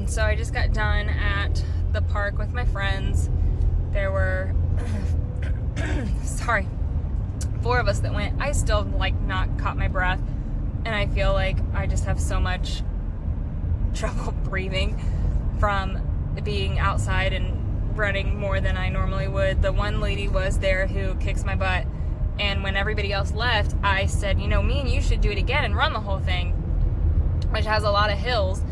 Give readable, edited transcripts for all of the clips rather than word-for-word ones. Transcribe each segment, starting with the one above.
So I just got done at the park with my friends. There were, sorry, 4 of us that went. I still not caught my breath, and I feel like I just have so much trouble breathing from being outside and running more than I normally would. The one lady was there who kicks my butt, and when everybody else left, I said, me and you should do it again and run the whole thing, which has a lot of hills,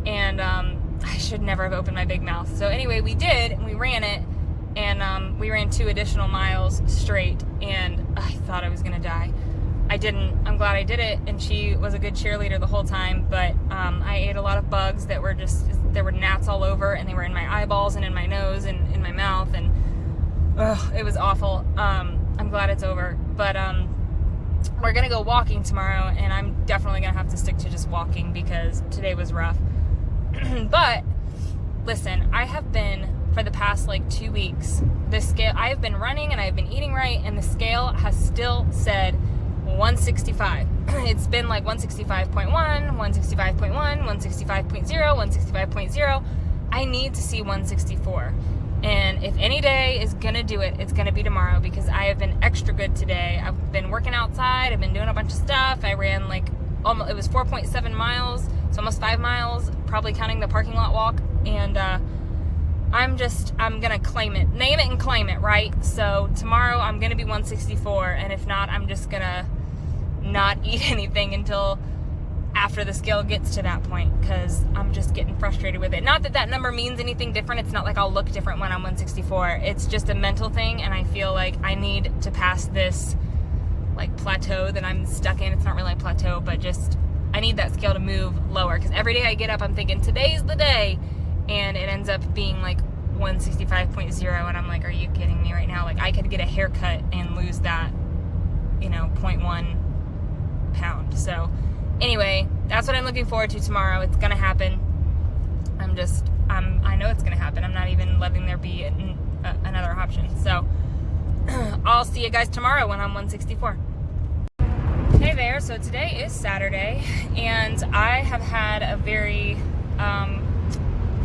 and I should never have opened my big mouth. So anyway, we did, and we ran it, and we ran 2 additional miles straight, and I thought I was gonna die. I didn't. I'm glad I did it, and she was a good cheerleader the whole time, but I ate a lot of bugs that were there were gnats all over, and they were in my eyeballs and in my nose and in my mouth, and it was awful. I'm glad it's over, but we're gonna go walking tomorrow, and I'm definitely gonna have to stick to just walking because today was rough. But listen, I have been, for the past 2 weeks, the scale, I have been running and I've been eating right, and the scale has still said 165. It's been 165.1, 165.1, 165.0, 165.0. I need to see 164. And if any day is gonna do it, it's gonna be tomorrow, because I have been extra good today. I've been working outside, I've been doing a bunch of stuff. I ran almost, it was 4.7 miles, so almost 5 miles, probably counting the parking lot walk. And I'm gonna claim it, name it and claim it, right? So tomorrow I'm gonna be 164, and if not, I'm just gonna not eat anything until after the scale gets to that point, because I'm just getting frustrated with it. Not that number means anything different. It's not like I'll look different when I'm 164. It's just a mental thing, and I feel like I need to pass this plateau that I'm stuck in. It's not really a plateau, but just I need that scale to move lower, because every day I get up, I'm thinking today's the day, and it ends up being 165.0, and I'm like, are you kidding me right now? I could get a haircut and lose that, 0.1 pound. So anyway, that's what I'm looking forward to tomorrow. It's gonna happen. I know it's gonna happen. I'm not even letting there be another option. So I'll see you guys tomorrow when I'm 164. Hey there. So today is Saturday, and I have had a very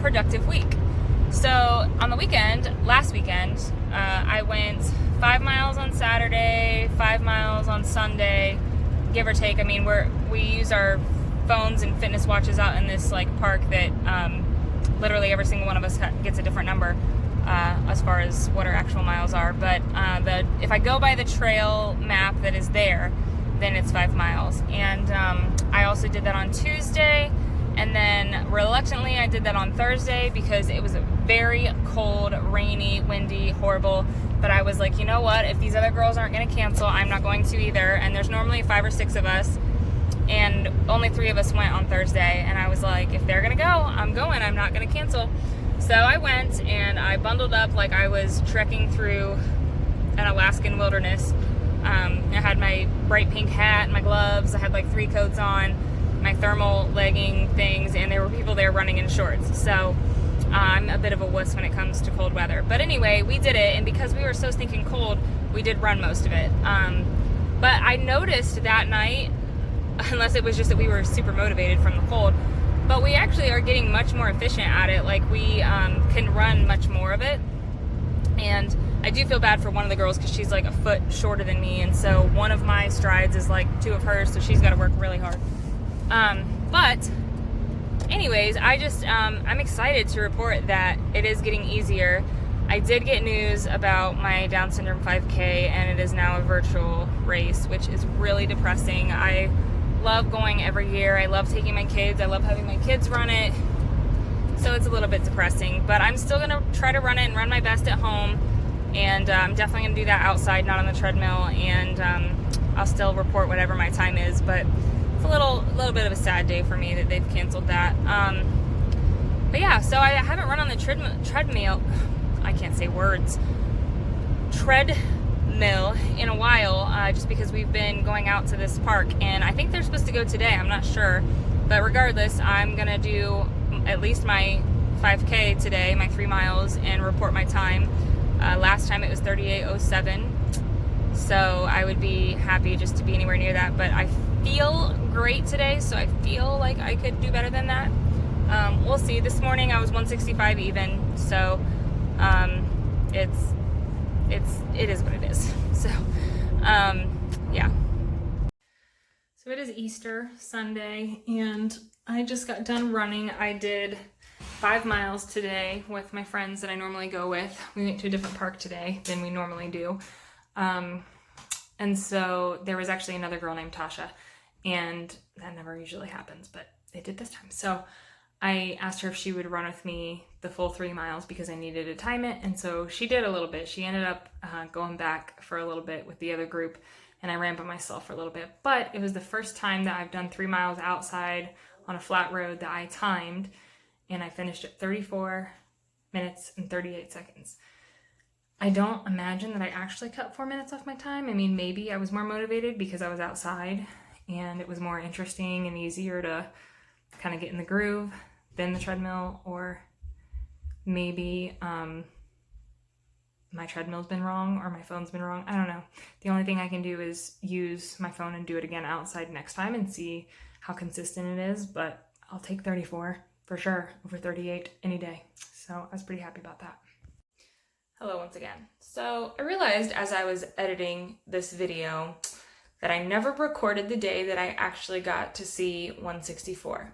productive week. So on the last weekend, I went 5 miles on Saturday, 5 miles on Sunday, give or take. I mean, we use our phones and fitness watches out in this park that literally every single one of us gets a different number as far as what our actual miles are. But if I go by the trail map that is there, then it's 5 miles. And I also did that on Tuesday, and then reluctantly I did that on Thursday because it was a very cold, rainy, windy, horrible. But I was like, you know what? If these other girls aren't going to cancel, I'm not going to either. And there's normally 5 or 6 of us, and only 3 of us went on Thursday. And I was like, if they're going to go, I'm going. I'm not going to cancel. So I went, and I bundled up like I was trekking through an Alaskan wilderness. I had my bright pink hat and my gloves. I had 3 coats on, my thermal legging things, and there were people there running in shorts. So I'm a bit of a wuss when it comes to cold weather. But anyway, we did it, and because we were so stinking cold, we did run most of it. But I noticed that night, unless it was just that we were super motivated from the cold, but we actually are getting much more efficient at it. We can run much more of it. And I do feel bad for one of the girls because she's a foot shorter than me, and so one of my strides is 2 of hers, so she's got to work really hard. But anyways, I'm excited to report that it is getting easier. I did get news about my Down syndrome 5K, and it is now a virtual race, which is really depressing. I love going every year. I love taking my kids. I love having my kids run it. So it's a little bit depressing, but I'm still going to try to run it and run my best at home. And I'm definitely going to do that outside, not on the treadmill. And I'll still report whatever my time is, but it's a little bit of a sad day for me that they've canceled that. But yeah, so I haven't run on the treadmill. I can't say words. Treadmill in a while, just because we've been going out to this park, and I think they're supposed to go today. I'm not sure, but regardless, I'm gonna do at least my 5K today, my 3 miles, and report my time. Last time it was 38:07, so I would be happy just to be anywhere near that. But I feel great today, so I feel like I could do better than that. We'll see. This morning I was 165 even, so it is what it is. So yeah. So it is Easter Sunday, and I just got done running. I did 5 miles today with my friends that I normally go with. We went to a different park today than we normally do. And so there was actually another girl named Tasha, and that never usually happens, but it did this time. So I asked her if she would run with me the full 3 miles because I needed to time it. And so she did a little bit. She ended up going back for a little bit with the other group, and I ran by myself for a little bit. But it was the first time that I've done 3 miles outside on a flat road that I timed, and I finished at 34 minutes and 38 seconds. I don't imagine that I actually cut 4 minutes off my time. I mean, maybe I was more motivated because I was outside and it was more interesting and easier to kind of get in the groove than the treadmill, or maybe my treadmill's been wrong or my phone's been wrong. I don't know. The only thing I can do is use my phone and do it again outside next time and see how consistent it is, but I'll take 34 for sure over 38 any day. So I was pretty happy about that. Hello once again. So I realized as I was editing this video that I never recorded the day that I actually got to see 164.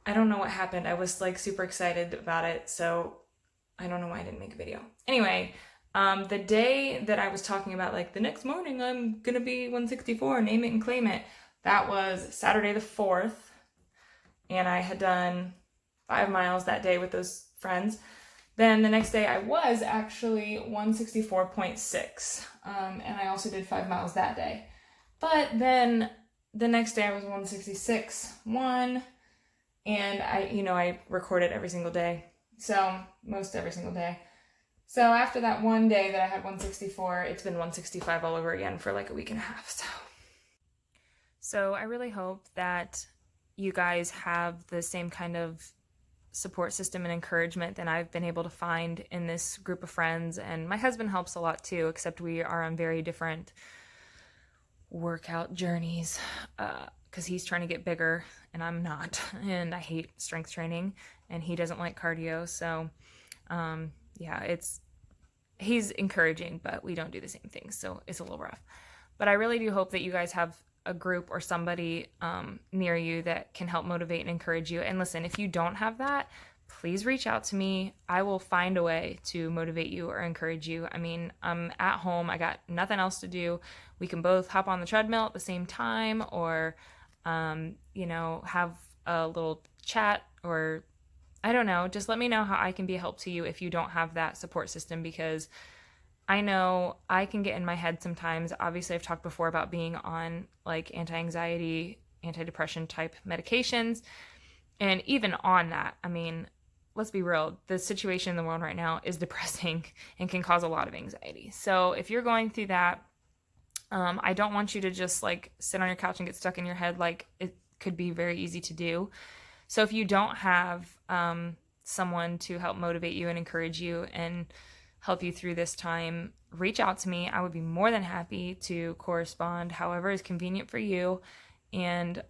I don't know what happened. I was like super excited about it, so I don't know why I didn't make a video. Anyway, the day that I was talking about, like the next morning I'm gonna be 164, name it and claim it, that was Saturday the 4th, and I had done 5 miles that day with those friends. Then the next day I was actually 164.6, and I also did 5 miles that day. But then the next day I was 166.1, and I recorded every single day, so most every single day. So after that one day that I had 164, it's been 165 all over again for like a week and a half. So I really hope that you guys have the same kind of support system and encouragement that I've been able to find in this group of friends. And my husband helps a lot too, except we are on very different workout journeys because he's trying to get bigger and I'm not, and I hate strength training and he doesn't like cardio. So yeah, he's encouraging, but we don't do the same things, so it's a little rough. But I really do hope that you guys have a group or somebody near you that can help motivate and encourage you. And listen, if you don't have that, please reach out to me. I will find a way to motivate you or encourage you. I mean, I'm at home. I got nothing else to do. We can both hop on the treadmill at the same time, or, have a little chat, or I don't know. Just let me know how I can be a help to you if you don't have that support system, because I know I can get in my head sometimes. Obviously, I've talked before about being on like anti-anxiety, antidepressant type medications. And even on that, I mean, let's be real, the situation in the world right now is depressing and can cause a lot of anxiety. So if you're going through that, I don't want you to just like sit on your couch and get stuck in your head like it could be very easy to do. So if you don't have someone to help motivate you and encourage you and help you through this time, reach out to me. I would be more than happy to correspond however is convenient for you. And,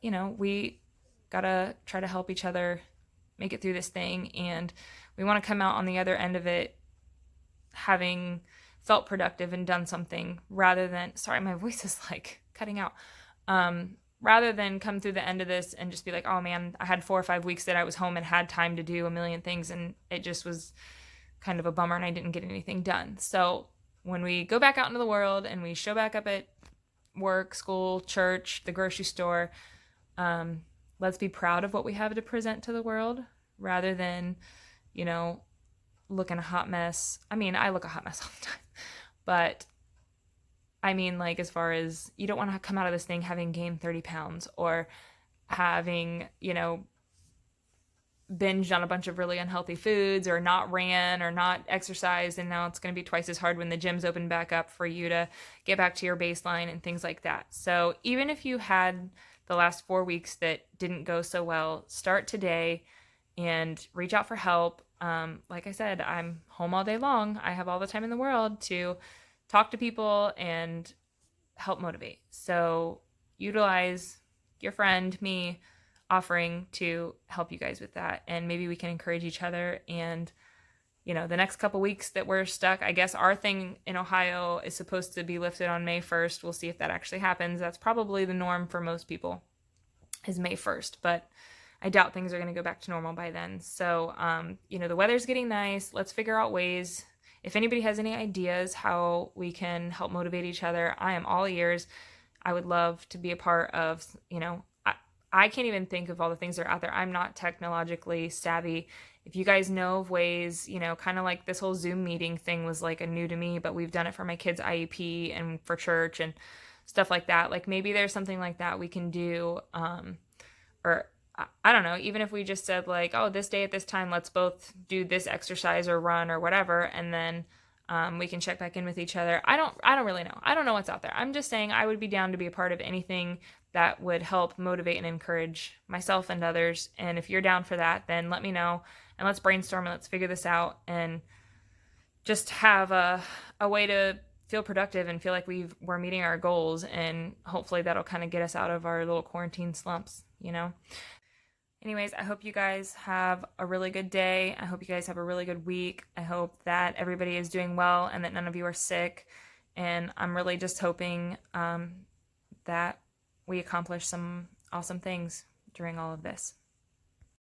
we gotta try to help each other make it through this thing. And we want to come out on the other end of it having felt productive and done something, rather than, sorry, my voice is like cutting out. Rather than come through the end of this and just be like, oh man, I had 4 or 5 weeks that I was home and had time to do a million things, and it just was kind of a bummer and I didn't get anything done. So when we go back out into the world and we show back up at work, school, church, the grocery store, let's be proud of what we have to present to the world, rather than, looking a hot mess. I mean, I look a hot mess all the time, but I mean, like, as far as, you don't want to come out of this thing having gained 30 pounds or having, binged on a bunch of really unhealthy foods, or not ran or not exercised, and now it's going to be twice as hard when the gyms open back up for you to get back to your baseline and things like that. So even if you had the last 4 weeks that didn't go so well, start today and reach out for help. Like I said, I'm home all day long. I have all the time in the world to talk to people and help motivate. So utilize your friend, me, offering to help you guys with that. And maybe we can encourage each other. And, you know, the next couple weeks that we're stuck, I guess our thing in Ohio is supposed to be lifted on May 1st. We'll see if that actually happens. That's probably the norm for most people, is May 1st. But I doubt things are going to go back to normal by then. So, you know, the weather's getting nice. Let's figure out ways. If anybody has any ideas how we can help motivate each other, I am all ears. I would love to be a part of, you know, I can't even think of all the things that are out there. I'm not technologically savvy. If you guys know of ways, you know, kind of like this whole Zoom meeting thing was like a new to me, but we've done it for my kids' IEP and for church and stuff like that. Like maybe there's something like that we can do, or I don't know, even if we just said like, oh, this day at this time, let's both do this exercise or run or whatever, and then we can check back in with each other. I don't really know. I don't know what's out there. I'm just saying I would be down to be a part of anything that would help motivate and encourage myself and others. And if you're down for that, then let me know and let's brainstorm and let's figure this out and just have a way to feel productive and feel like we're meeting our goals. And hopefully that'll kind of get us out of our little quarantine slumps, you know? Anyways, I hope you guys have a really good day. I hope you guys have a really good week. I hope that everybody is doing well and that none of you are sick. And I'm really just hoping that we accomplish some awesome things during all of this.